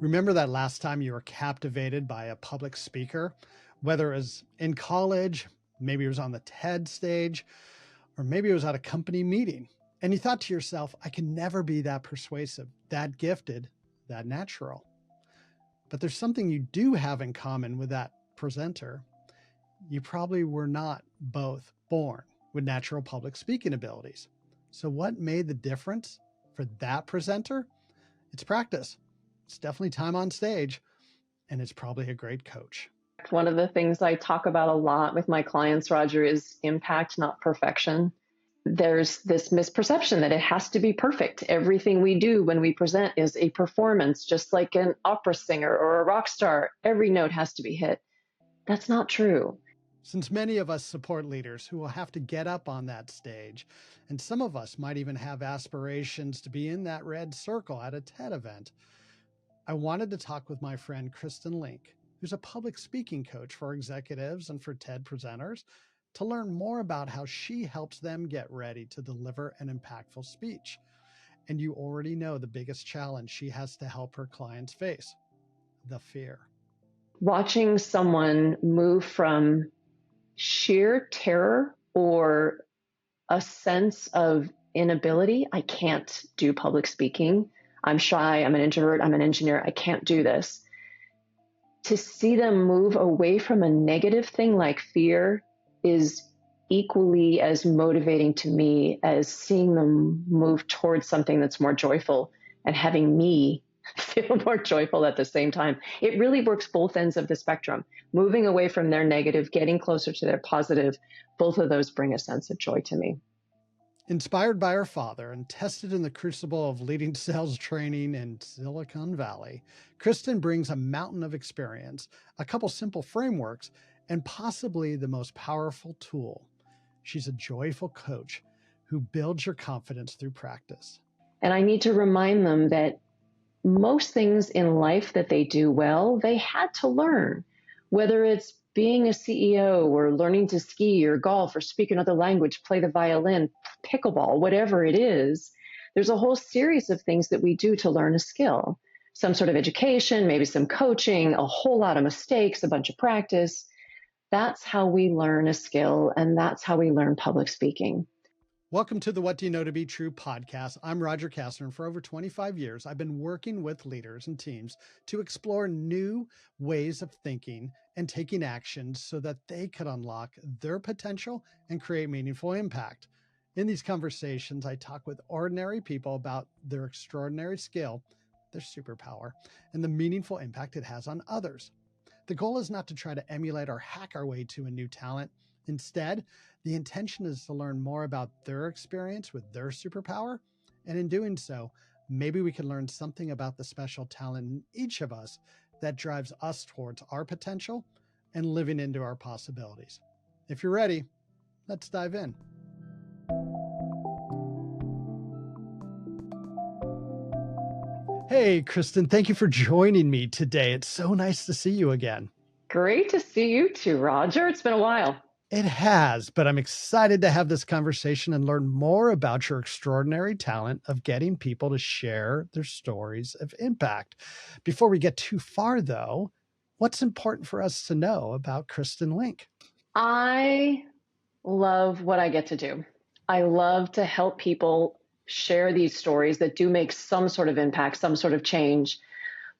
Remember that last time you were captivated by a public speaker, whether it was in college, maybe it was on the TED stage, or maybe it was at a company meeting, and you thought to yourself, I can never be that persuasive, that gifted, that natural. But there's something you do have in common with that presenter. You probably were not both born with natural public speaking abilities. So what made the difference for that presenter? It's practice. It's definitely time on stage, and it's probably a great coach. One of the things I talk about a lot with my clients, Roger, is impact, not perfection. There's this misperception that it has to be perfect. Everything we do when we present is a performance, just like an opera singer or a rock star. Every note has to be hit. That's not true. Since many of us support leaders who will have to get up on that stage, and some of us might even have aspirations to be in that red circle at a TED event, I wanted to talk with my friend Kristin Link, who's a public speaking coach for executives and for TED presenters, to learn more about how she helps them get ready to deliver an impactful speech. And you already know the biggest challenge she has to help her clients face: the fear. Watching someone move from sheer terror or a sense of inability, I can't do public speaking, I'm shy, I'm an introvert, I'm an engineer, I can't do this, to see them move away from a negative thing like fear is equally as motivating to me as seeing them move towards something that's more joyful and having me feel more joyful at the same time. It really works both ends of the spectrum. Moving away from their negative, getting closer to their positive, both of those bring a sense of joy to me. Inspired by her father and tested in the crucible of leading sales training in Silicon Valley, Kristin brings a mountain of experience, a couple simple frameworks, and possibly the most powerful tool. She's a joyful coach who builds your confidence through practice. And I need to remind them that most things in life that they do well, they had to learn, whether it's being a CEO or learning to ski or golf or speak another language, play the violin, pickleball, whatever it is. There's a whole series of things that we do to learn a skill, some sort of education, maybe some coaching, a whole lot of mistakes, a bunch of practice. That's how we learn a skill, and that's how we learn public speaking. Welcome to the What Do You Know to Be True podcast. I'm Roger Kastner, and for over 25 years, I've been working with leaders and teams to explore new ways of thinking and taking action so that they could unlock their potential and create meaningful impact. In these conversations, I talk with ordinary people about their extraordinary skill, their superpower, and the meaningful impact it has on others. The goal is not to try to emulate or hack our way to a new talent. Instead, the intention is to learn more about their experience with their superpower. And in doing so, maybe we can learn something about the special talent in each of us that drives us towards our potential and living into our possibilities. If you're ready, let's dive in. Hey, Kristin, thank you for joining me today. It's so nice to see you again. Great to see you too, Roger. It's been a while. It has, but I'm excited to have this conversation and learn more about your extraordinary talent of getting people to share their stories of impact. Before we get too far, though, what's important for us to know about Kristin Link? I love what I get to do. I love to help people share these stories that do make some sort of impact, some sort of change.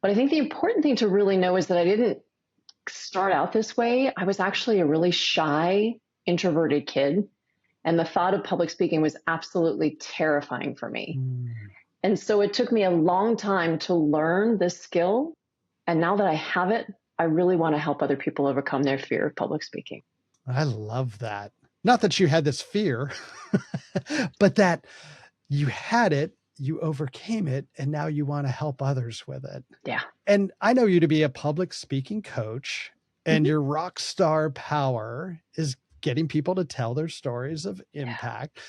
But I think the important thing to really know is that I didn't start out this way. I was actually a really shy, introverted kid. And the thought of public speaking was absolutely terrifying for me. And so it took me a long time to learn this skill. And now that I have it, I really want to help other people overcome their fear of public speaking. I love that. Not that you had this fear, but that you had it, you overcame it, and now you want to help others with it. Yeah. And I know you to be a public speaking coach, and your rock star power is getting people to tell their stories of impact. Yeah.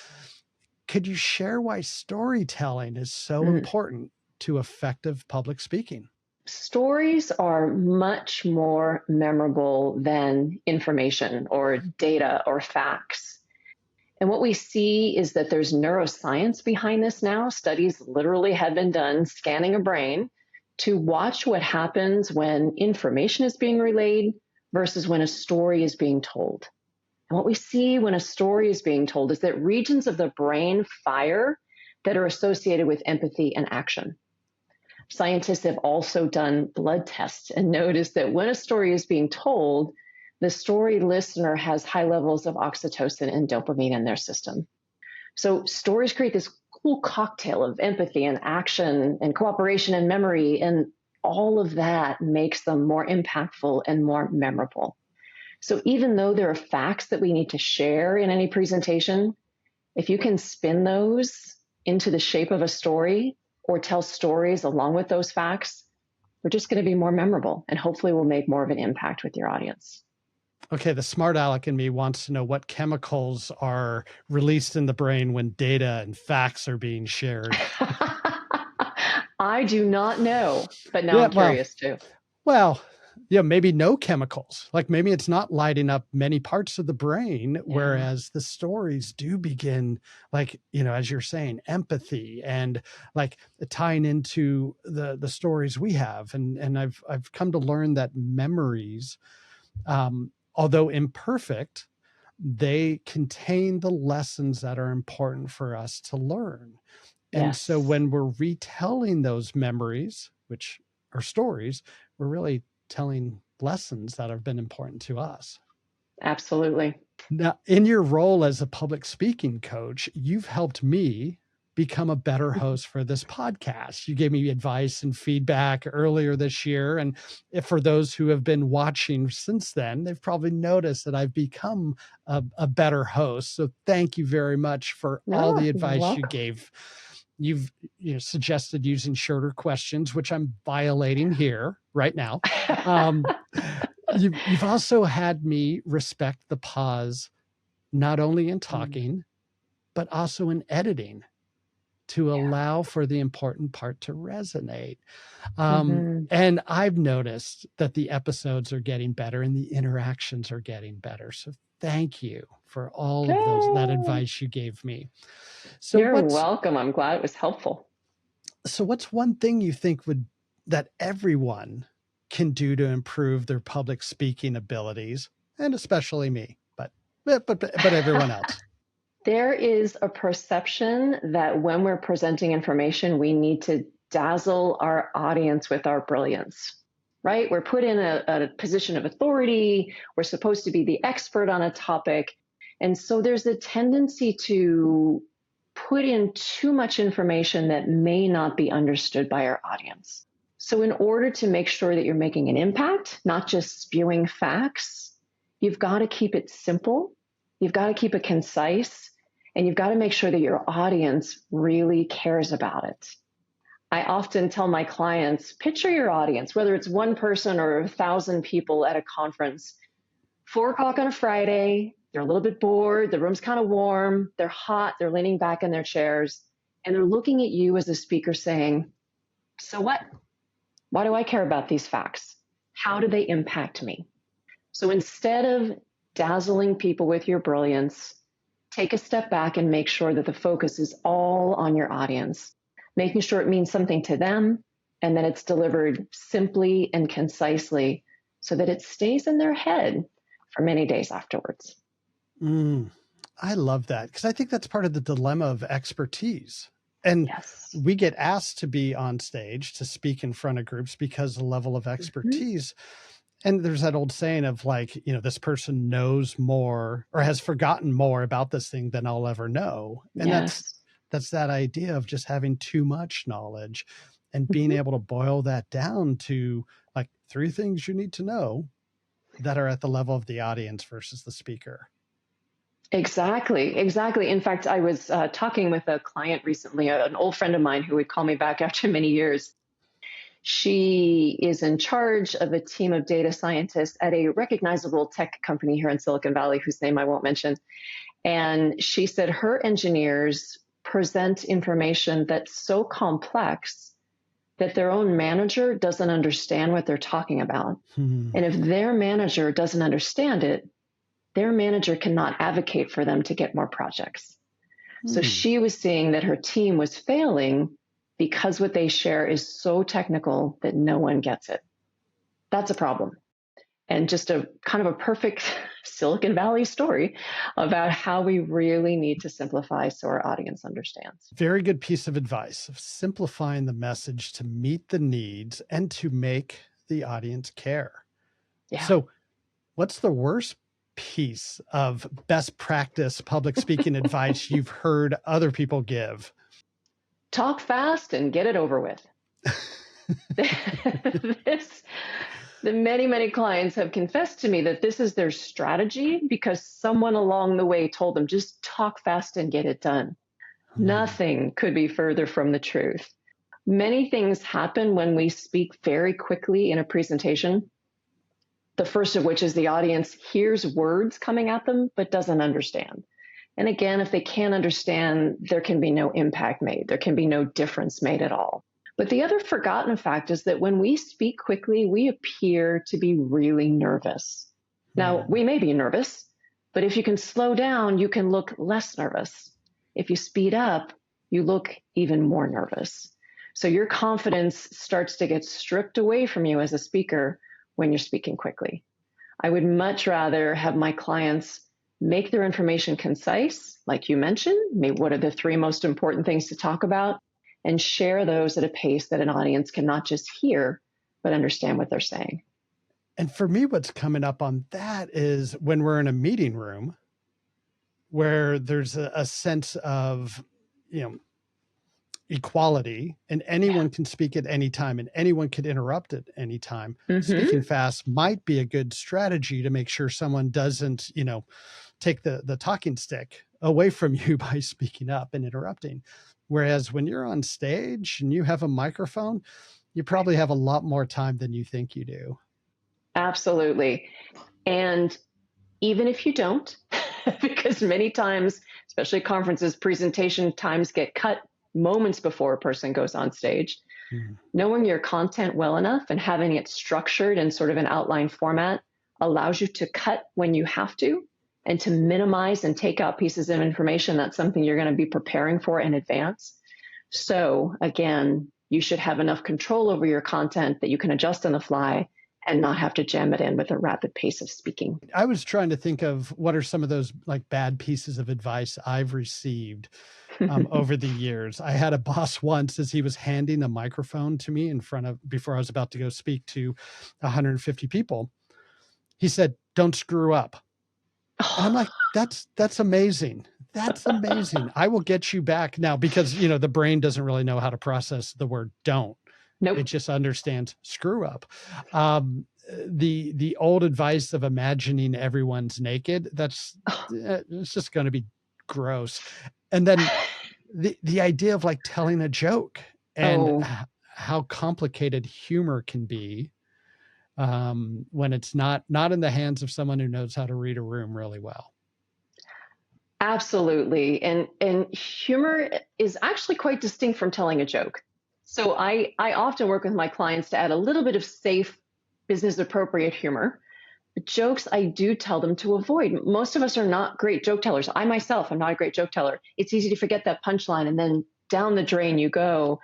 Could you share why storytelling is so important to effective public speaking? Stories are much more memorable than information or data or facts. And what we see is that there's neuroscience behind this now. Studies literally have been done scanning a brain to watch what happens when information is being relayed versus when a story is being told. And what we see when a story is being told is that regions of the brain fire that are associated with empathy and action. Scientists have also done blood tests and noticed that when a story is being told, the story listener has high levels of oxytocin and dopamine in their system. So stories create this cool cocktail of empathy and action and cooperation and memory, and all of that makes them more impactful and more memorable. So even though there are facts that we need to share in any presentation, if you can spin those into the shape of a story or tell stories along with those facts, we're just going to be more memorable and hopefully we'll make more of an impact with your audience. Okay, the smart aleck in me wants to know what chemicals are released in the brain when data and facts are being shared. I do not know, but now I'm curious too. Well, yeah, maybe no chemicals. Like maybe it's not lighting up many parts of the brain, whereas the stories do begin, like, as you're saying, empathy and like tying into the stories we have. And I've come to learn that memories, although imperfect, they contain the lessons that are important for us to learn. And so when we're retelling those memories, which are stories, we're really telling lessons that have been important to us. Absolutely. Now, in your role as a public speaking coach, you've helped me become a better host for this podcast. You gave me advice and feedback earlier this year. And if for those who have been watching since then, they've probably noticed that I've become a better host. So thank you very much for all the advice you gave. You've suggested using shorter questions, which I'm violating here right now. You've also had me respect the pause, not only in talking, but also in editing, to allow for the important part to resonate. And I've noticed that the episodes are getting better and the interactions are getting better. So thank you for all of that advice you gave me. So you're welcome. I'm glad it was helpful. So what's one thing you think that everyone can do to improve their public speaking abilities, and especially me, but everyone else? There is a perception that when we're presenting information, we need to dazzle our audience with our brilliance, right? We're put in a position of authority. We're supposed to be the expert on a topic. And so there's a tendency to put in too much information that may not be understood by our audience. So in order to make sure that you're making an impact, not just spewing facts, you've got to keep it simple. You've got to keep it concise. And you've got to make sure that your audience really cares about it. I often tell my clients, picture your audience, whether it's one person or 1,000 people at a conference, 4:00 on a Friday, they're a little bit bored, the room's kind of warm, they're hot, they're leaning back in their chairs, and they're looking at you as a speaker saying, so what? Why do I care about these facts? How do they impact me? So instead of dazzling people with your brilliance, take a step back and make sure that the focus is all on your audience, making sure it means something to them and that it's delivered simply and concisely so that it stays in their head for many days afterwards. I love that, because I think that's part of the dilemma of expertise. And we get asked to be on stage to speak in front of groups because of the level of expertise. And there's that old saying of like, this person knows more or has forgotten more about this thing than I'll ever know. And that's that idea of just having too much knowledge and being able to boil that down to like 3 things you need to know that are at the level of the audience versus the speaker. Exactly. In fact, I was talking with a client recently, an old friend of mine who would call me back after many years. She is in charge of a team of data scientists at a recognizable tech company here in Silicon Valley, whose name I won't mention. And she said her engineers present information that's so complex that their own manager doesn't understand what they're talking about. And if their manager doesn't understand it, their manager cannot advocate for them to get more projects. So she was seeing that her team was failing because what they share is so technical that no one gets it. That's a problem. And just a kind of a perfect Silicon Valley story about how we really need to simplify so our audience understands. Very good piece of advice of simplifying the message to meet the needs and to make the audience care. Yeah. So what's the worst piece of best practice public speaking advice you've heard other people give? Talk fast and get it over with. The many clients have confessed to me that this is their strategy because someone along the way told them, just talk fast and get it done. Nothing could be further from the truth. Many things happen when we speak very quickly in a presentation. The first of which is the audience hears words coming at them, but doesn't understand. And again, if they can't understand, there can be no impact made. There can be no difference made at all. But the other forgotten fact is that when we speak quickly, we appear to be really nervous. Now, we may be nervous, but if you can slow down, you can look less nervous. If you speed up, you look even more nervous. So your confidence starts to get stripped away from you as a speaker when you're speaking quickly. I would much rather have my clients make their information concise, like you mentioned, maybe what are the 3 most important things to talk about, and share those at a pace that an audience can not just hear, but understand what they're saying. And for me, what's coming up on that is when we're in a meeting room where there's a sense of, equality and anyone can speak at any time and anyone could interrupt at any time. Speaking fast might be a good strategy to make sure someone doesn't, take the talking stick away from you by speaking up and interrupting. Whereas when you're on stage and you have a microphone, you probably have a lot more time than you think you do. Absolutely. And even if you don't, because many times, especially conferences, presentation times get cut moments before a person goes on stage. Knowing your content well enough and having it structured in sort of an outline format allows you to cut when you have to and to minimize and take out pieces of information. That's something you're going to be preparing for in advance. So again, you should have enough control over your content that you can adjust on the fly and not have to jam it in with a rapid pace of speaking. I was trying to think of what are some of those like bad pieces of advice I've received over the years. I had a boss once as he was handing a microphone to me before I was about to go speak to 150 people. He said, "Don't screw up." And I'm like, that's amazing. That's amazing. I will get you back now because, the brain doesn't really know how to process the word don't. Nope. It just understands screw up. The old advice of imagining everyone's naked, it's just going to be gross. And then the idea of like telling a joke and how complicated humor can be when it's not in the hands of someone who knows how to read a room really well. Absolutely. And humor is actually quite distinct from telling a joke. So I often work with my clients to add a little bit of safe, business appropriate humor. The jokes I do tell them to avoid. Most of us are not great joke tellers. I myself am not a great joke teller. It's easy to forget that punchline and then down the drain you go.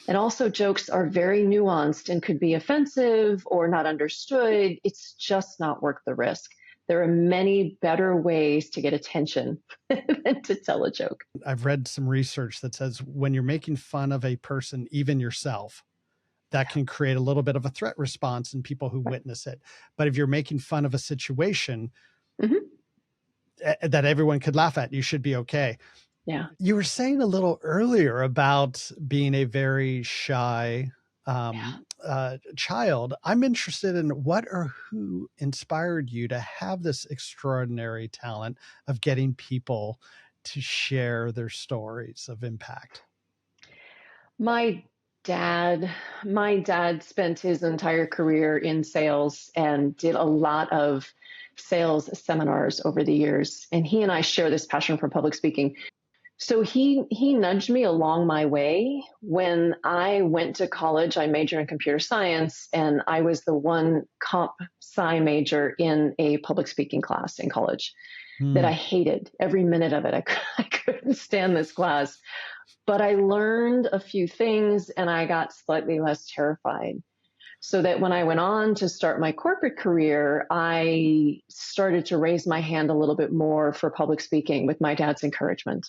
And also jokes are very nuanced and could be offensive or not understood. It's just not worth the risk. There are many better ways to get attention than to tell a joke. I've read some research that says when you're making fun of a person, even yourself, that can create a little bit of a threat response in people who witness it. But if you're making fun of a situation that everyone could laugh at, you should be okay. Yeah. You were saying a little earlier about being a very shy child. I'm interested in what or who inspired you to have this extraordinary talent of getting people to share their stories of impact. My dad spent his entire career in sales and did a lot of sales seminars over the years. And he and I share this passion for public speaking. So he nudged me along my way. When I went to college, I majored in computer science, and I was the one comp sci major in a public speaking class in college that I hated every minute of it. I couldn't stand this class. but I learned a few things and I got slightly less terrified. So that when I went on to start my corporate career, I started to raise my hand a little bit more for public speaking with my dad's encouragement,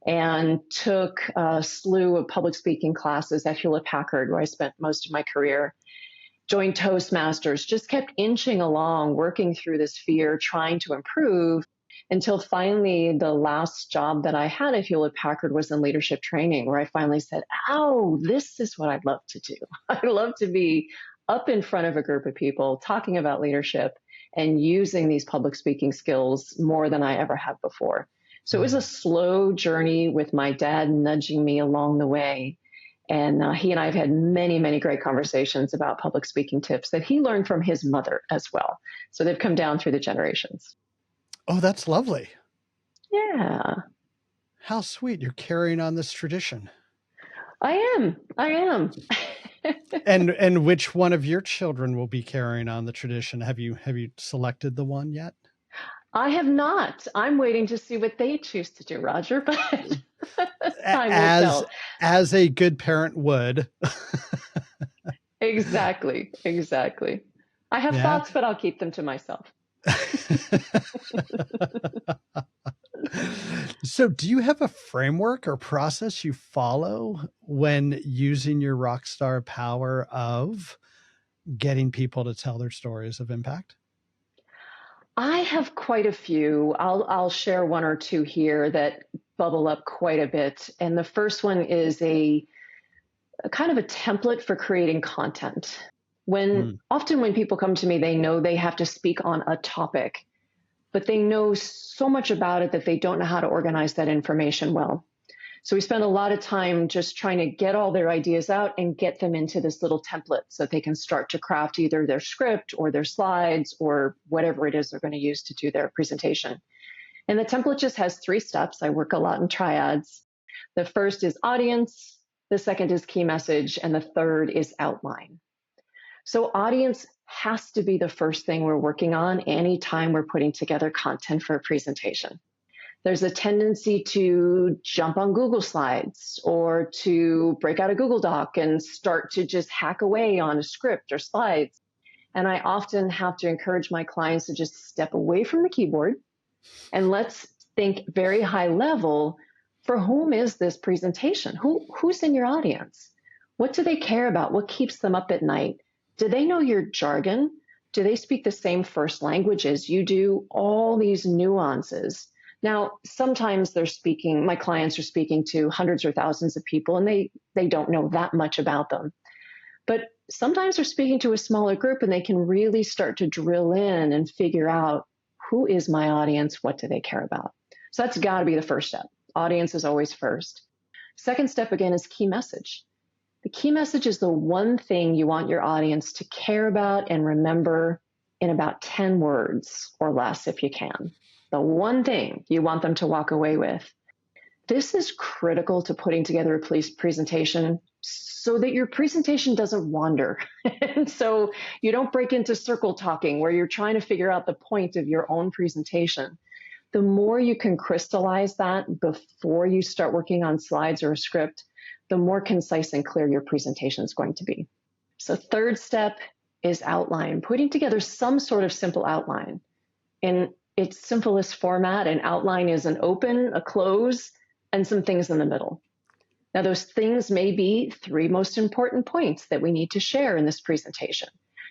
and took a slew of public speaking classes at Hewlett Packard, where I spent most of my career. Joined Toastmasters, just kept inching along, working through this fear, trying to improve, until finally the last job that I had at Hewlett Packard was in leadership training, where I finally said, oh, this is what I'd love to do. I'd love to be up in front of a group of people talking about leadership and using these public speaking skills more than I ever have before. So it was a slow journey with my dad nudging me along the way. And he and I have had many, many great conversations about public speaking tips that he learned from his mother as well. So they've come down through the generations. Oh, that's lovely. Yeah. How sweet. You're carrying on this tradition. I am. And which one of your children will be carrying on the tradition? Have you selected the one yet? I have not. I'm waiting to see what they choose to do, Roger, but time will tell. As a good parent would. Exactly. I have thoughts, but I'll keep them to myself. So do you have a framework or process you follow when using your rockstar power of getting people to tell their stories of impact? I have quite a few. I'll share one or two here that bubble up quite a bit. And the first one is a kind of a template for creating content. Often when people come to me, they know they have to speak on a topic, but they know so much about it that they don't know how to organize that information well. So we spend a lot of time just trying to get all their ideas out and get them into this little template so that they can start to craft either their script or their slides or whatever it is they're going to use to do their presentation. And the template just has 3 steps. I work a lot in triads. The first is audience, the second is key message, and the third is outline. So audience has to be the first thing we're working on anytime we're putting together content for a presentation. There's a tendency to jump on Google Slides or to break out a Google Doc and start to just hack away on a script or slides. And I often have to encourage my clients to just step away from the keyboard and let's think very high level. For whom is this presentation? Who's in your audience? What do they care about? What keeps them up at night? Do they know your jargon? Do they speak the same first language as you do? All these nuances. Now, sometimes my clients are speaking to hundreds or thousands of people and they don't know that much about them. But sometimes they're speaking to a smaller group and they can really start to drill in and figure out who is my audience? What do they care about? So that's got to be the first step. Audience is always first. Second step, again, is key message. The key message is the one thing you want your audience to care about and remember in about 10 words or less if you can. The one thing you want them to walk away with. This is critical to putting together a presentation so that your presentation doesn't wander. And so you don't break into circle talking where you're trying to figure out the point of your own presentation. The more you can crystallize that before you start working on slides or a script, the more concise and clear your presentation is going to be. So third step is outline, putting together some sort of simple outline. In its simplest format, an outline is an open, a close, and some things in the middle. Now, those things may be 3 most important points that we need to share in this presentation.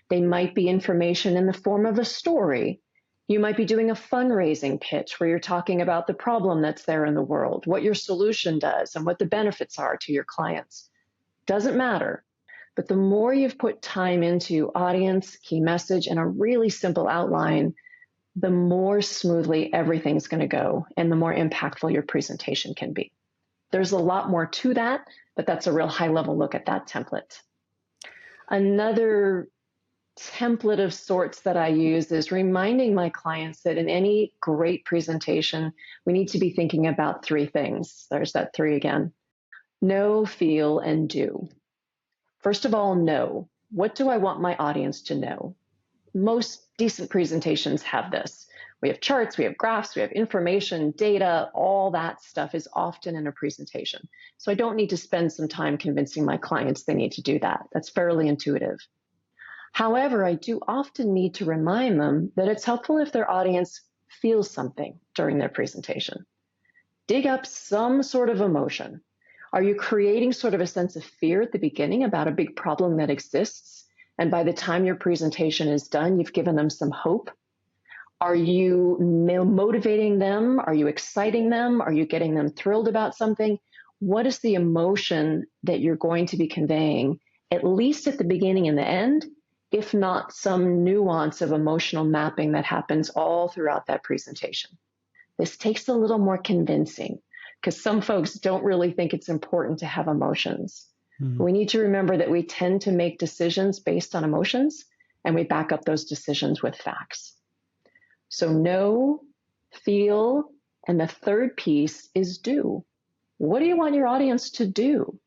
They might be information in the form of a story. You might be doing a fundraising pitch where you're talking about the problem that's there in the world, what your solution does, and what the benefits are to your clients. Doesn't matter. But the more you've put time into audience, key message, and a really simple outline, the more smoothly everything's going to go and the more impactful your presentation can be. There's a lot more to that, but that's a real high-level look at that template. Another template of sorts that I use is reminding my clients that in any great presentation, we need to be thinking about 3 things. There's that 3 again. Know, feel, and do. First of all, know. What do I want my audience to know? Most decent presentations have this. We have charts, we have graphs, we have information, data, all that stuff is often in a presentation. So I don't need to spend some time convincing my clients they need to do that. That's fairly intuitive. However, I do often need to remind them that it's helpful if their audience feels something during their presentation. Dig up some sort of emotion. Are you creating sort of a sense of fear at the beginning about a big problem that exists? And by the time your presentation is done, you've given them some hope? Are you motivating them? Are you exciting them? Are you getting them thrilled about something? What is the emotion that you're going to be conveying, at least at the beginning and the end, if not some nuance of emotional mapping that happens all throughout that presentation? This takes a little more convincing because some folks don't really think it's important to have emotions. Mm-hmm. We need to remember that we tend to make decisions based on emotions, and we back up those decisions with facts. So know, feel, and the third piece is do. What do you want your audience to do?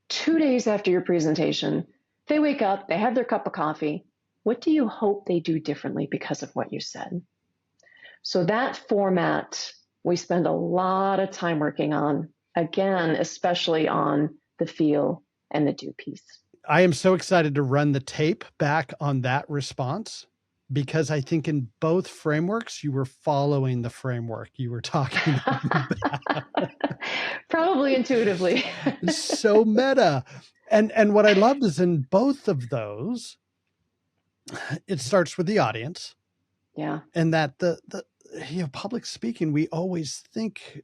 2 days after your presentation, they wake up, they have their cup of coffee. What do you hope they do differently because of what you said? So that format, we spend a lot of time working on, again, especially on the feel and the do piece. I am so excited to run the tape back on that response, because I think in both frameworks, you were following the framework you were talking about. Probably intuitively. So meta. And what I loved is in both of those, it starts with the audience. Yeah. And that the public speaking, we always think,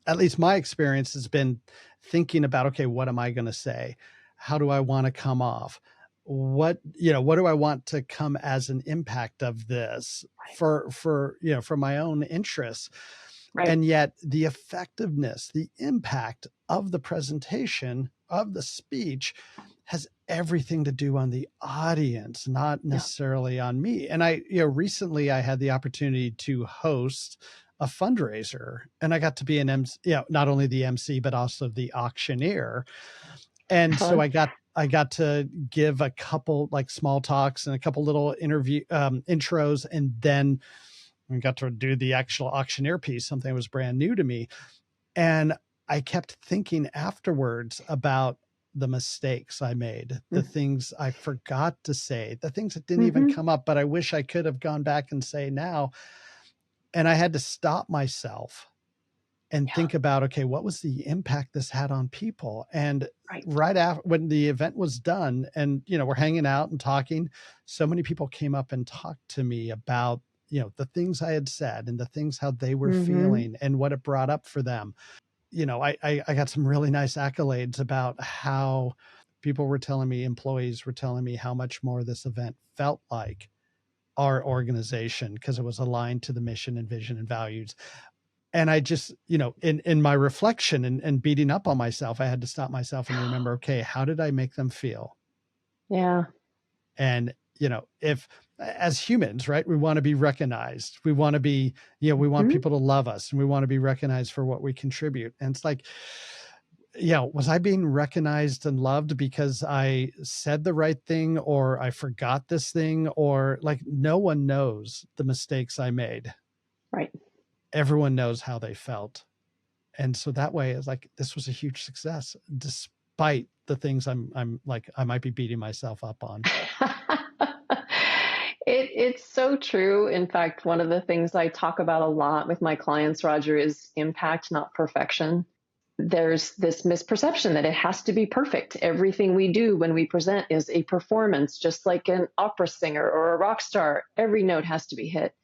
at least my experience has been thinking about, okay, what am I going to say? How do I want to come off? What do I want to come as an impact of this for my own interests? Right. And yet the effectiveness, the impact of the presentation, of the speech, has everything to do on the audience, not necessarily on me. And recently I had the opportunity to host a fundraiser, and I got to be an MC, not only the MC, but also the auctioneer. And so I got to give a couple like small talks and a couple little intros, and then I got to do the actual auctioneer piece, something that was brand new to me. And I kept thinking afterwards about the mistakes I made, the things I forgot to say, the things that didn't even come up, but I wish I could have gone back and say now. And I had to stop myself and think about, okay, what was the impact this had on people? And right after, when the event was done and, we're hanging out and talking, so many people came up and talked to me about, the things I had said and the things, how they were feeling and what it brought up for them. I got some really nice accolades about how people were telling me, employees were telling me how much more this event felt like our organization because it was aligned to the mission and vision and values. And I just, in my reflection and beating up on myself, I had to stop myself and remember, okay, how did I make them feel? Yeah. And, if as humans, right, we want to be recognized, we want to be, we want people to love us, and we want to be recognized for what we contribute. And it's like, was I being recognized and loved because I said the right thing, or I forgot this thing, or like, no one knows the mistakes I made. Right. Everyone knows how they felt. And so that way it's like, this was a huge success, despite the things I'm like, I might be beating myself up on. It's so true. In fact, one of the things I talk about a lot with my clients, Roger, is impact, not perfection. There's this misperception that it has to be perfect. Everything we do when we present is a performance, just like an opera singer or a rock star. Every note has to be hit.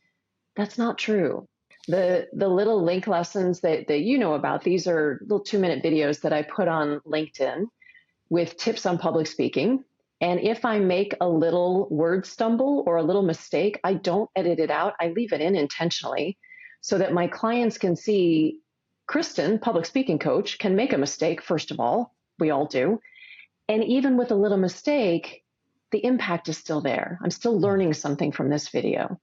That's not true. The little link lessons that you know about, these are little 2-minute videos that I put on LinkedIn with tips on public speaking. And if I make a little word stumble or a little mistake, I don't edit it out. I leave it in intentionally so that my clients can see Kristin, public speaking coach, can make a mistake, first of all. We all do. And even with a little mistake, the impact is still there. I'm still learning something from this video.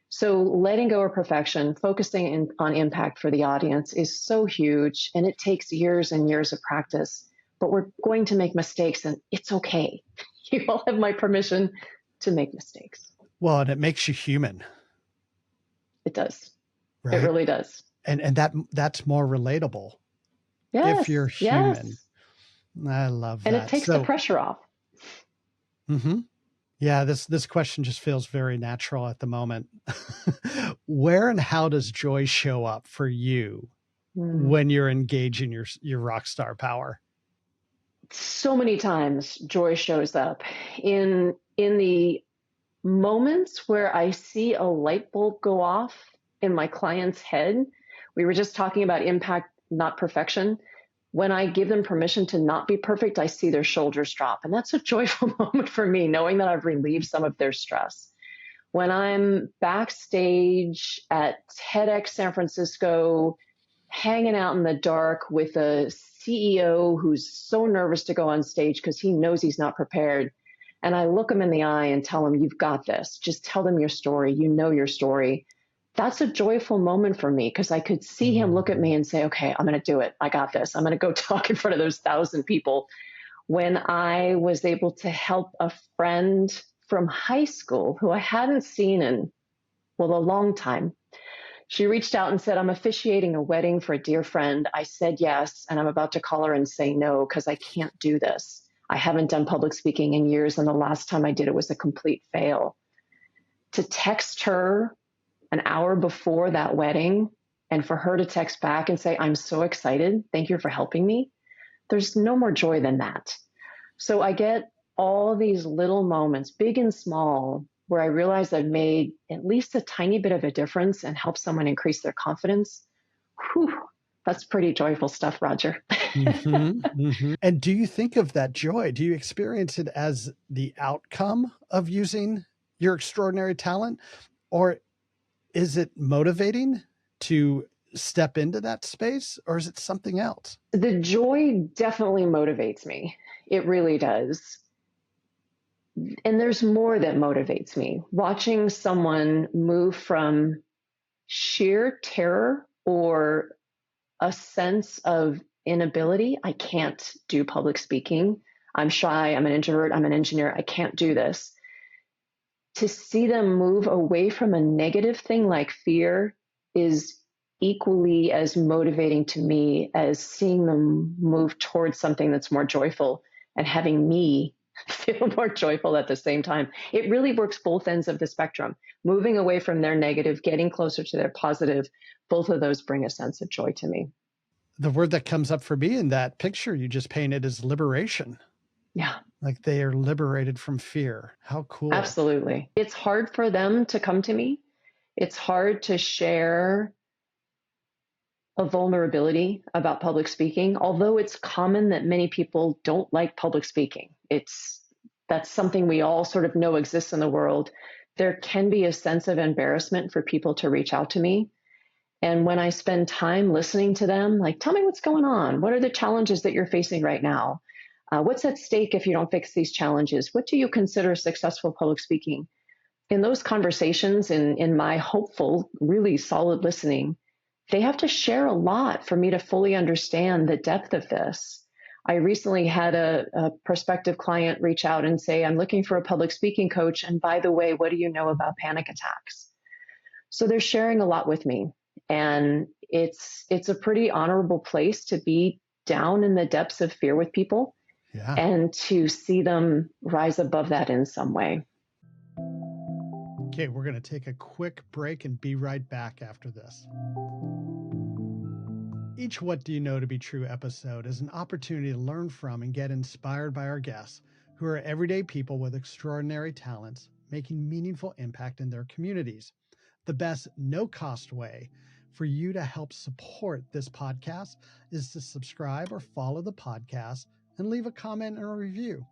So letting go of perfection, focusing on impact for the audience is so huge, and it takes years and years of practice. But we're going to make mistakes, and it's okay. You all have my permission to make mistakes. Well, and it makes you human. It does. Right. It really does. And that's more relatable. Yes. If you're human. Yes. I love that. And it takes the pressure off. Mm-hmm. Yeah, this question just feels very natural at the moment. Where and how does joy show up for you when you're engaging your rock star power? So many times joy shows up in the moments where I see a light bulb go off in my client's head. We were just talking about impact, not perfection. When I give them permission to not be perfect, I see their shoulders drop. And that's a joyful moment for me, knowing that I've relieved some of their stress. When I'm backstage at TEDx San Francisco, hanging out in the dark with a CEO who's so nervous to go on stage because he knows he's not prepared. And I look him in the eye and tell him, you've got this. Just tell them your story. You know your story. That's a joyful moment for me because I could see him look at me and say, okay, I'm going to do it. I got this. I'm going to go talk in front of those 1,000 people. When I was able to help a friend from high school who I hadn't seen in, well, a long time. She reached out and said, I'm officiating a wedding for a dear friend. I said yes, and I'm about to call her and say no because I can't do this. I haven't done public speaking in years, and the last time I did it was a complete fail. To text her an hour before that wedding and for her to text back and say, I'm so excited. Thank you for helping me. There's no more joy than that. So I get all these little moments, big and small, where I realize I've made at least a tiny bit of a difference and helped someone increase their confidence. Whew, that's pretty joyful stuff, Roger. Mm-hmm, mm-hmm. And do you think of that joy? Do you experience it as the outcome of using your extraordinary talent? Or is it motivating to step into that space? Or is it something else? The joy definitely motivates me. It really does. And there's more that motivates me. Watching someone move from sheer terror or a sense of inability. I can't do public speaking. I'm shy. I'm an introvert. I'm an engineer. I can't do this. To see them move away from a negative thing like fear is equally as motivating to me as seeing them move towards something that's more joyful and having me feel more joyful at the same time. It really works both ends of the spectrum. Moving away from their negative, getting closer to their positive, both of those bring a sense of joy to me. The word that comes up for me in that picture you just painted is liberation. Yeah. Like they are liberated from fear. How cool. Absolutely. It's hard for them to come to me. It's hard to share a vulnerability about public speaking, although it's common that many people don't like public speaking. That's something we all sort of know exists in the world. There can be a sense of embarrassment for people to reach out to me. And when I spend time listening to them, like, tell me what's going on. What are the challenges that you're facing right now? What's at stake if you don't fix these challenges? What do you consider successful public speaking? In those conversations, in my hopeful, really solid listening, they have to share a lot for me to fully understand the depth of this. I recently had a prospective client reach out and say, I'm looking for a public speaking coach. And by the way, what do you know about panic attacks? So they're sharing a lot with me. And it's a pretty honorable place to be down in the depths of fear with people. Yeah. And to see them rise above that in some way. Okay, we're going to take a quick break and be right back after this. Each What Do You Know to Be True episode is an opportunity to learn from and get inspired by our guests, who are everyday people with extraordinary talents, making meaningful impact in their communities. The best no-cost way for you to help support this podcast is to subscribe or follow the podcast and leave a comment and a review.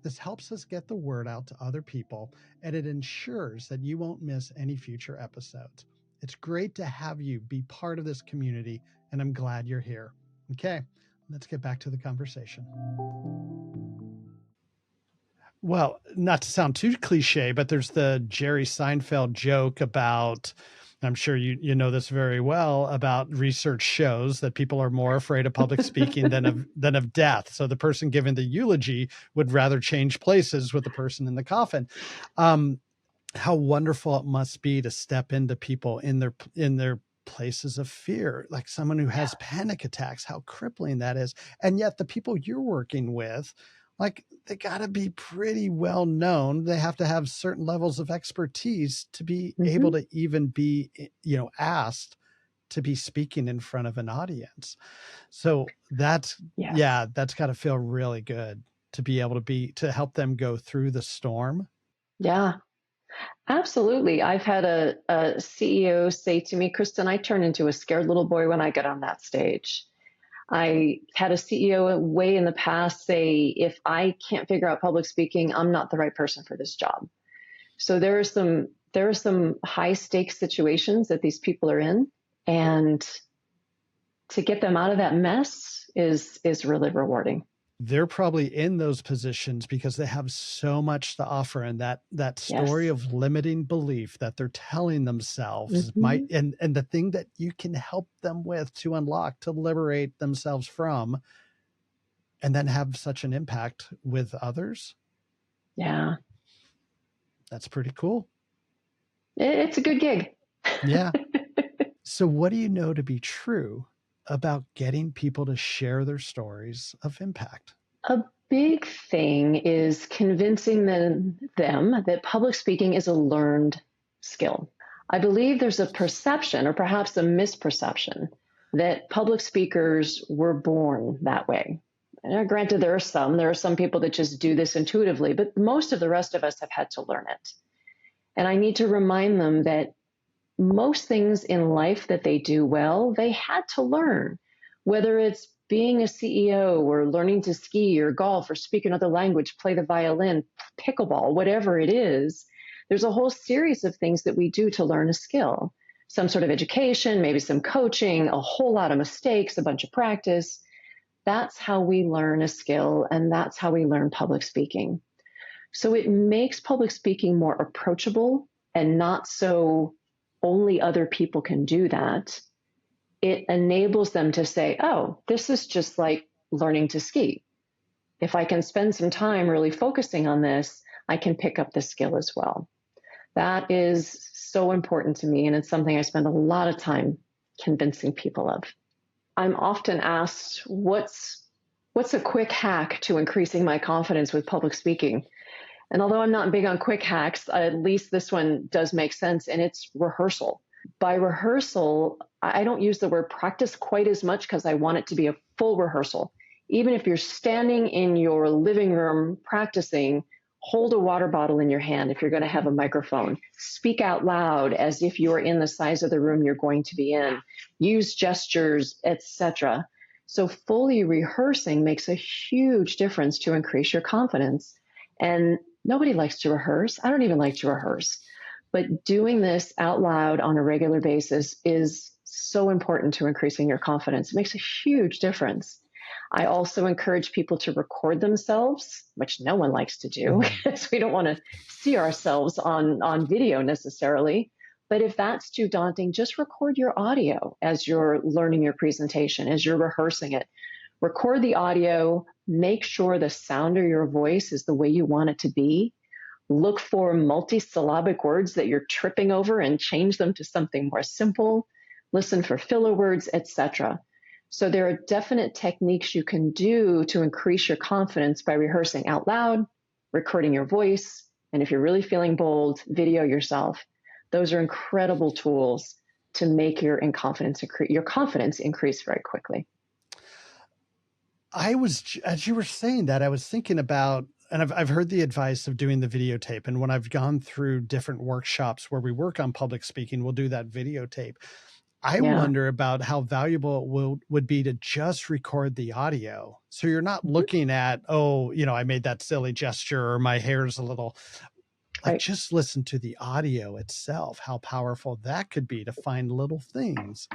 This helps us get the word out to other people, and it ensures that you won't miss any future episodes. It's great to have you be part of this community, and I'm glad you're here. Okay, let's get back to the conversation. Well, not to sound too cliche, but there's the Jerry Seinfeld joke about, I'm sure you know this very well, about research shows that people are more afraid of public speaking than of death. So the person giving the eulogy would rather change places with the person in the coffin. how wonderful it must be to step into people in their places of fear, like someone who has panic attacks, how crippling that is. And yet the people you're working with, like, they got to be pretty well known. They have to have certain levels of expertise to be able to even be, asked to be speaking in front of an audience. So that's, that's got to feel really good to be able to help them go through the storm. Yeah, absolutely. I've had a CEO say to me, Kristin, I turn into a scared little boy when I get on that stage. I had a CEO way in the past say, if I can't figure out public speaking, I'm not the right person for this job. So there are some high stakes situations that these people are in, and to get them out of that mess is really rewarding. They're probably in those positions because they have so much to offer, and that story of limiting belief that they're telling themselves might, and the thing that you can help them with to unlock, to liberate themselves from, and then have such an impact with others. Yeah. That's pretty cool. It's a good gig. Yeah. So what do you know to be true about getting people to share their stories of impact? A big thing is convincing them that public speaking is a learned skill. I believe there's a perception, or perhaps a misperception, that public speakers were born that way. And granted, there are some people that just do this intuitively, but most of the rest of us have had to learn it. And I need to remind them that most things in life that they do well, they had to learn, whether it's being a CEO or learning to ski or golf or speak another language, play the violin, pickleball, whatever it is. There's a whole series of things that we do to learn a skill. Some sort of education, maybe some coaching, a whole lot of mistakes, a bunch of practice. That's how we learn a skill, and that's how we learn public speaking. So it makes public speaking more approachable and not so only other people can do that. It enables them to say, oh, this is just like learning to ski. If I can spend some time really focusing on this, I can pick up the skill as well. That is so important to me, and it's something I spend a lot of time convincing people of. I'm often asked, what's a quick hack to increasing my confidence with public speaking? And although I'm not big on quick hacks, at least this one does make sense, and it's rehearsal. By rehearsal, I don't use the word practice quite as much because I want it to be a full rehearsal. Even if you're standing in your living room practicing, hold a water bottle in your hand if you're going to have a microphone. Speak out loud as if you are in the size of the room you're going to be in. Use gestures, etc. So fully rehearsing makes a huge difference to increase your confidence. And nobody likes to rehearse. I don't even like to rehearse. But doing this out loud on a regular basis is so important to increasing your confidence. It makes a huge difference. I also encourage people to record themselves, which no one likes to do, because we don't want to see ourselves on video necessarily. But if that's too daunting, just record your audio as you're learning your presentation, as you're rehearsing it. Record the audio, make sure the sound of your voice is the way you want it to be. Look for multisyllabic words that you're tripping over and change them to something more simple. Listen for filler words, etc. So there are definite techniques you can do to increase your confidence by rehearsing out loud, recording your voice, and if you're really feeling bold, video yourself. Those are incredible tools to make your confidence increase very quickly. As you were saying that, I was thinking about, and I've heard the advice of doing the videotape. And when I've gone through different workshops where we work on public speaking, we'll do that videotape. I wonder about how valuable it would be to just record the audio. So you're not looking at, I made that silly gesture or my hair's a little, like, just listen to the audio itself, how powerful that could be to find little things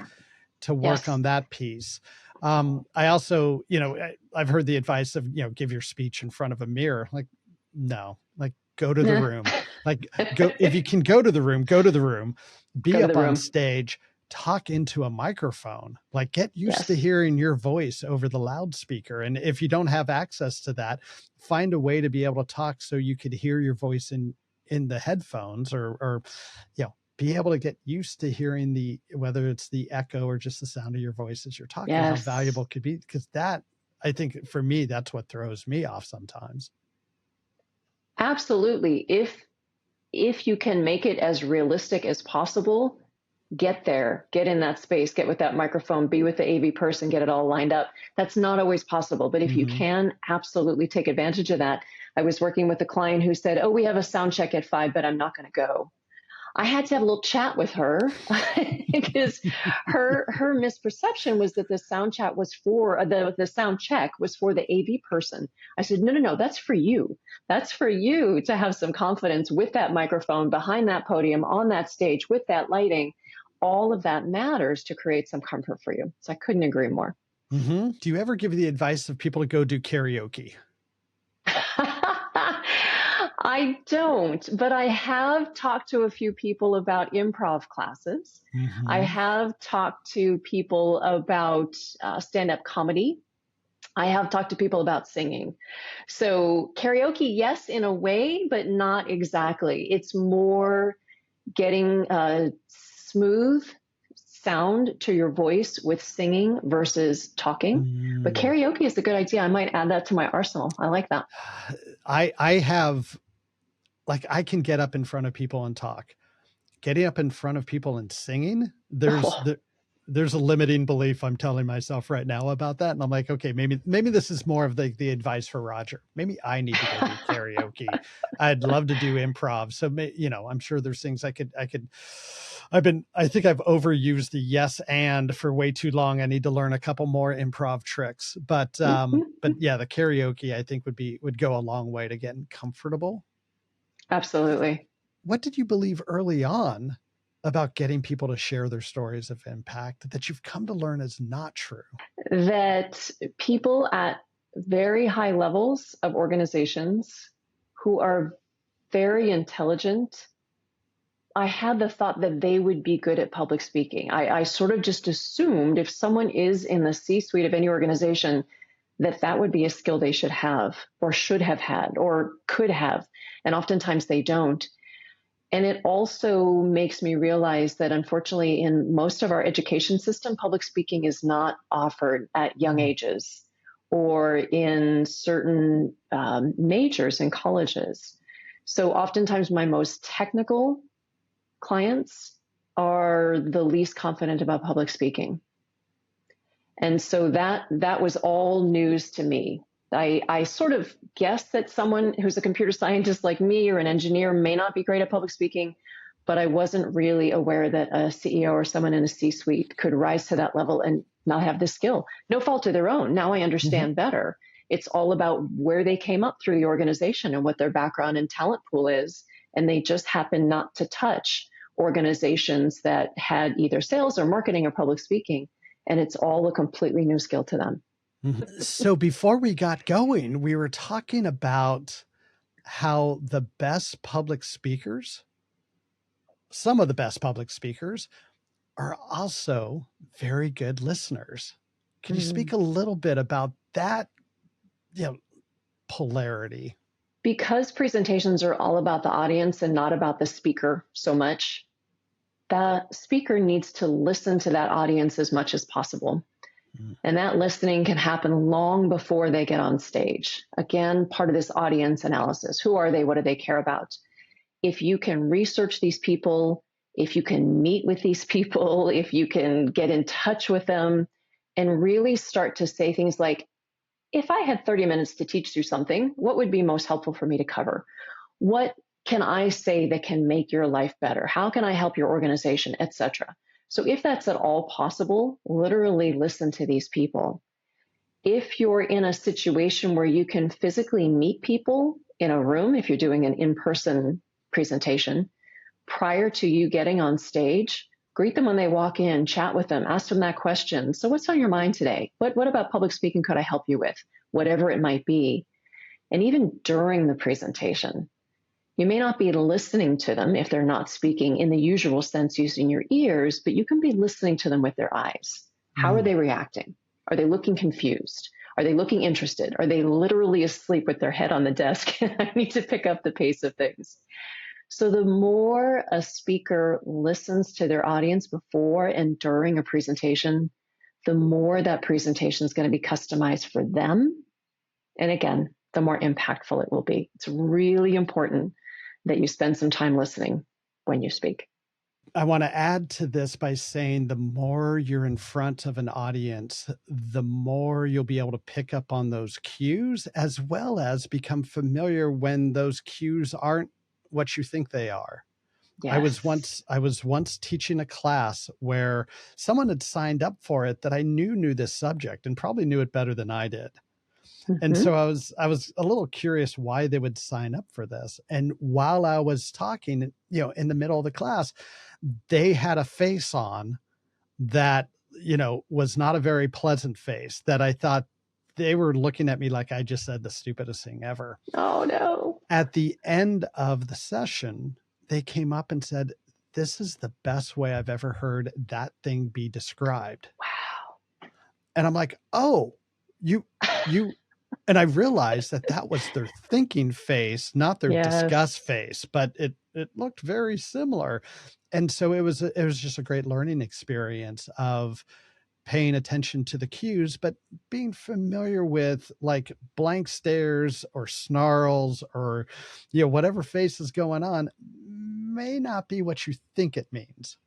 to work on that piece. I also, I've heard the advice of, give your speech in front of a mirror. Like, no, like, go to the room, like, go, if you can go to the room, be up on stage, talk into a microphone, like, get used to hearing your voice over the loudspeaker. And if you don't have access to that, find a way to be able to talk so you could hear your voice in in the headphones or, be able to get used to hearing whether it's the echo or just the sound of your voice as you're talking, how Yes. valuable it could be. Because that, I think for me, that's what throws me off sometimes. Absolutely. If you can make it as realistic as possible, get there, get in that space, get with that microphone, be with the AV person, get it all lined up. That's not always possible, but if you can, absolutely take advantage of that. I was working with a client who said, "Oh, we have a sound check at 5, but I'm not going to go." I had to have a little chat with her because her misperception was that the sound chat was for the sound check was for the AV person. I said, no, that's for you. That's for you to have some confidence with that microphone behind that podium on that stage with that lighting. All of that matters to create some comfort for you. So I couldn't agree more. Do you ever give the advice of people to go do karaoke? I don't, but I have talked to a few people about improv classes. I have talked to people about stand-up comedy. I have talked to people about singing. So karaoke, yes, in a way, but not exactly. It's more getting a smooth sound to your voice with singing versus talking. But karaoke is a good idea. I might add that to my arsenal. I like that. I have, like, I can get up in front of people and talk. Getting up in front of people and singing, there's a limiting belief I'm telling myself right now about that. And I'm like, okay, maybe this is more of the advice for Roger. Maybe I need to go do karaoke. I'd love to do improv. So, I'm sure there's things I think I've overused the yes and for way too long. I need to learn a couple more improv tricks, but yeah, the karaoke I think would go a long way to getting comfortable. Absolutely. What did you believe early on about getting people to share their stories of impact that you've come to learn is not true? That people at very high levels of organizations who are very intelligent, I had the thought that they would be good at public speaking. I sort of just assumed if someone is in the C-suite of any organization, that would be a skill they should have or should have had or could have. And oftentimes they don't. And it also makes me realize that unfortunately in most of our education system, public speaking is not offered at young ages or in certain majors in colleges. So oftentimes my most technical clients are the least confident about public speaking. And so that was all news to me. I sort of guessed that someone who's a computer scientist like me or an engineer may not be great at public speaking, but I wasn't really aware that a CEO or someone in a C-suite could rise to that level and not have this skill. No fault of their own. Now I understand better. It's all about where they came up through the organization and what their background and talent pool is. And they just happen not to touch organizations that had either sales or marketing or public speaking. And it's all a completely new skill to them. So before we got going, we were talking about how the best public speakers, some of the best public speakers, are also very good listeners. Can you speak a little bit about that, polarity? Because presentations are all about the audience and not about the speaker so much, the speaker needs to listen to that audience as much as possible. And that listening can happen long before they get on stage. Again, part of this audience analysis. Who are they? What do they care about? If you can research these people, if you can meet with these people, if you can get in touch with them and really start to say things like, if I had 30 minutes to teach you something, what would be most helpful for me to cover? What can I say that can make your life better? How can I help your organization, etc.? So if that's at all possible, literally listen to these people. If you're in a situation where you can physically meet people in a room, if you're doing an in-person presentation, prior to you getting on stage, greet them when they walk in, chat with them, ask them that question. So what's on your mind today? What about public speaking could I help you with? Whatever it might be. And even during the presentation, you may not be listening to them if they're not speaking in the usual sense using your ears, but you can be listening to them with their eyes. How are they reacting? Are they looking confused? Are they looking interested? Are they literally asleep with their head on the desk? I need to pick up the pace of things. So the more a speaker listens to their audience before and during a presentation, the more that presentation is going to be customized for them. And again, the more impactful it will be. It's really important that you spend some time listening when you speak. I want to add to this by saying the more you're in front of an audience, the more you'll be able to pick up on those cues, as well as become familiar when those cues aren't what you think they are. Yes. I was once teaching a class where someone had signed up for it that I knew this subject and probably knew it better than I did. And so I was a little curious why they would sign up for this. And while I was talking, in the middle of the class, they had a face on that, was not a very pleasant face, that I thought they were looking at me like I just said the stupidest thing ever. Oh, no. At the end of the session, they came up and said, "This is the best way I've ever heard that thing be described." Wow. And I'm like, "Oh, you, and I realized that was their thinking face, not their disgust face, but it looked very similar. And so it was just a great learning experience of paying attention to the cues, but being familiar with like blank stares or snarls or, whatever face is going on may not be what you think it means.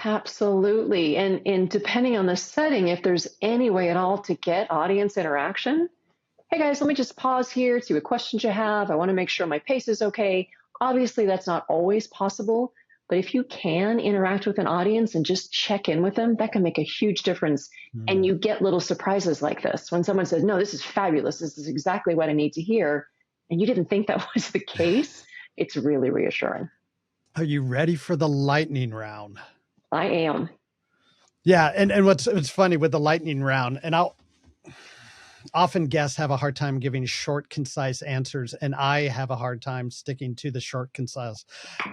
Absolutely. And depending on the setting, if there's any way at all to get audience interaction, hey guys, let me just pause here, see what questions you have. I want to make sure my pace is okay. Obviously, that's not always possible, but if you can interact with an audience and just check in with them, that can make a huge difference. And you get little surprises like this. When someone says, "No, this is fabulous. This is exactly what I need to hear," and you didn't think that was the case, it's really reassuring. Are you ready for the lightning round? I am. Yeah. And what's funny with the lightning round, and often guests have a hard time giving short, concise answers, and I have a hard time sticking to the short, concise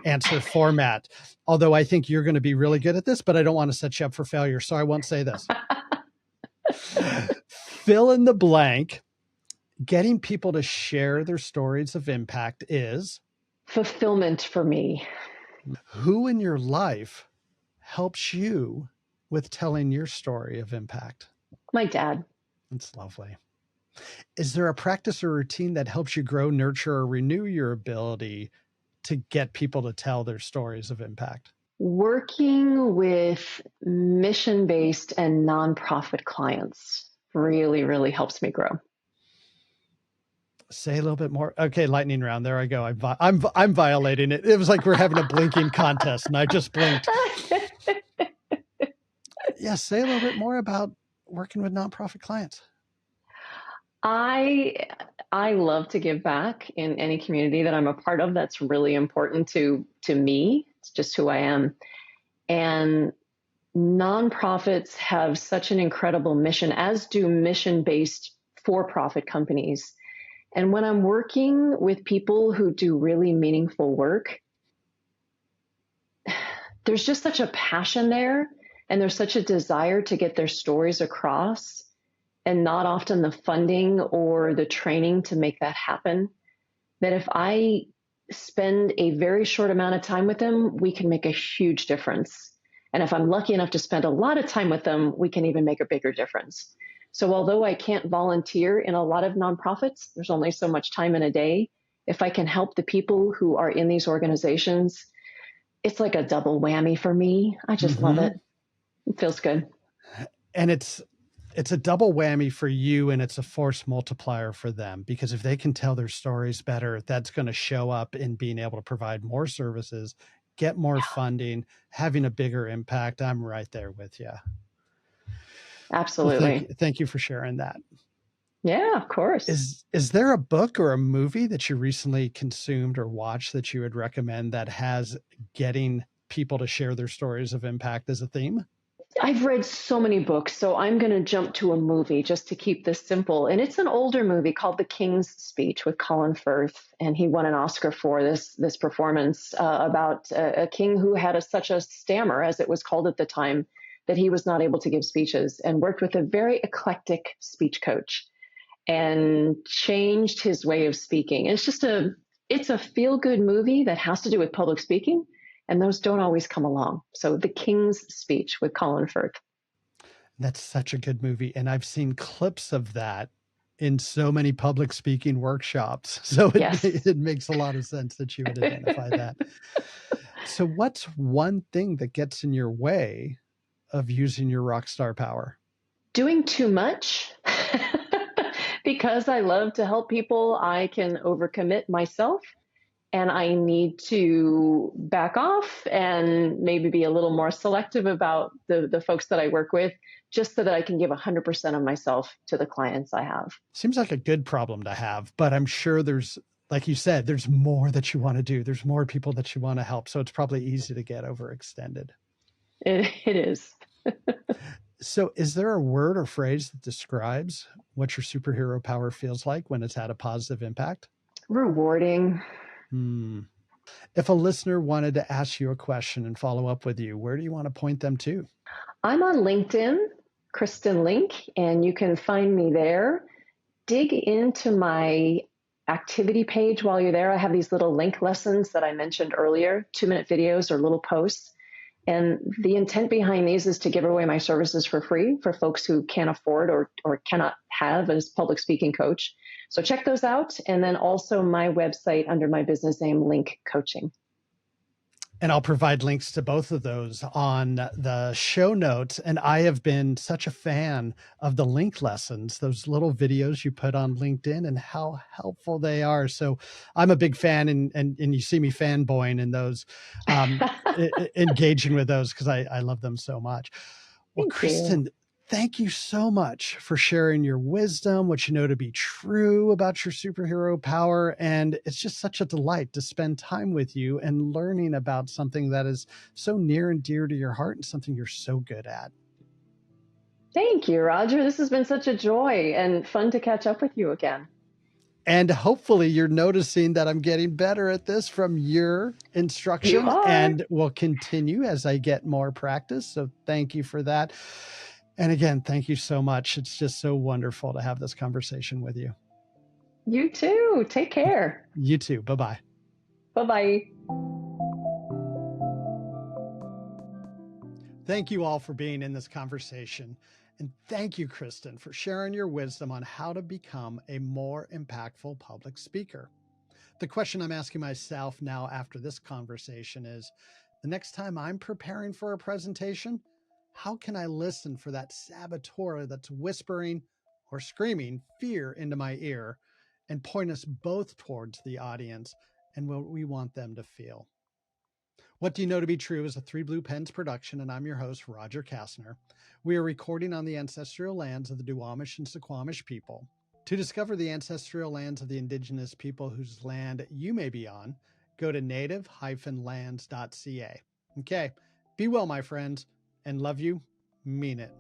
answer format. Although I think you're going to be really good at this, but I don't want to set you up for failure, so I won't say this. Fill in the blank. Getting people to share their stories of impact is fulfillment for me. Who in your life helps you with telling your story of impact? My dad. That's lovely. Is there a practice or routine that helps you grow, nurture, or renew your ability to get people to tell their stories of impact? Working with mission-based and nonprofit clients really, really helps me grow. Say a little bit more. Okay, lightning round. There I go. I'm violating it. It was like we're having a blinking contest, and I just blinked. Yeah, say a little bit more about working with nonprofit clients. I love to give back in any community that I'm a part of. That's really important to me. It's just who I am. And nonprofits have such an incredible mission, as do mission-based for-profit companies. And when I'm working with people who do really meaningful work, there's just such a passion there, and there's such a desire to get their stories across, and not often the funding or the training to make that happen, that if I spend a very short amount of time with them, we can make a huge difference. And if I'm lucky enough to spend a lot of time with them, we can even make a bigger difference. So although I can't volunteer in a lot of nonprofits, there's only so much time in a day. If I can help the people who are in these organizations, it's like a double whammy for me. I just love it. It feels good. And it's a double whammy for you, and it's a force multiplier for them, because if they can tell their stories better, that's going to show up in being able to provide more services, get more funding, having a bigger impact. I'm right there with you. Absolutely. Well, thank you for sharing that. Yeah, of course. Is there a book or a movie that you recently consumed or watched that you would recommend that has getting people to share their stories of impact as a theme? I've read so many books, so I'm going to jump to a movie just to keep this simple. And it's an older movie called The King's Speech with Colin Firth, and he won an Oscar for this performance about a king who had such a stammer, as it was called at the time, that he was not able to give speeches, and worked with a very eclectic speech coach and changed his way of speaking. It's just a it's a feel-good movie that has to do with public speaking, and those don't always come along. So The King's Speech with Colin Firth. That's such a good movie. And I've seen clips of that in so many public speaking workshops. So Yes. it makes a lot of sense that you would identify that. So what's one thing that gets in your way of using your rock star power? Doing too much. Because I love to help people, I can overcommit myself, and I need to back off and maybe be a little more selective about the folks that I work with, just so that I can give 100% of myself to the clients I have. Seems like a good problem to have, but I'm sure there's, like you said, there's more that you want to do. There's more people that you want to help. So it's probably easy to get overextended. It is. So is there a word or phrase that describes what your superhero power feels like when it's had a positive impact? Rewarding. If a listener wanted to ask you a question and follow up with you, where do you want to point them to? I'm on LinkedIn, Kristin Link, and you can find me there. Dig into my activity page while you're there. I have these little link lessons that I mentioned earlier, 2-minute videos or little posts. And the intent behind these is to give away my services for free for folks who can't afford or cannot have a public speaking coach. So check those out. And then also my website under my business name, Link Coaching. And I'll provide links to both of those on the show notes. And I have been such a fan of the link lessons, those little videos you put on LinkedIn, and how helpful they are. So I'm a big fan, and you see me fanboying in those, engaging with those because I love them so much. Well, Kristin, thank you so much for sharing your wisdom, what you know to be true about your superhero power. And it's just such a delight to spend time with you and learning about something that is so near and dear to your heart and something you're so good at. Thank you, Roger. This has been such a joy and fun to catch up with you again. And hopefully you're noticing that I'm getting better at this from your instruction, and will continue as I get more practice. So thank you for that. And again, thank you so much. It's just so wonderful to have this conversation with you. You too. Take care. You too. Bye-bye. Bye-bye. Thank you all for being in this conversation. And thank you, Kristin, for sharing your wisdom on how to become a more impactful public speaker. The question I'm asking myself now after this conversation is, the next time I'm preparing for a presentation, how can I listen for that saboteur that's whispering or screaming fear into my ear and point us both towards the audience and what we want them to feel? What Do You Know to Be True is a Three Blue Pens production, and I'm your host, Roger Kastner. We are recording on the ancestral lands of the Duwamish and Suquamish people. To discover the ancestral lands of the indigenous people whose land you may be on, go to native-lands.ca. Okay, be well, my friends, and love you, mean it.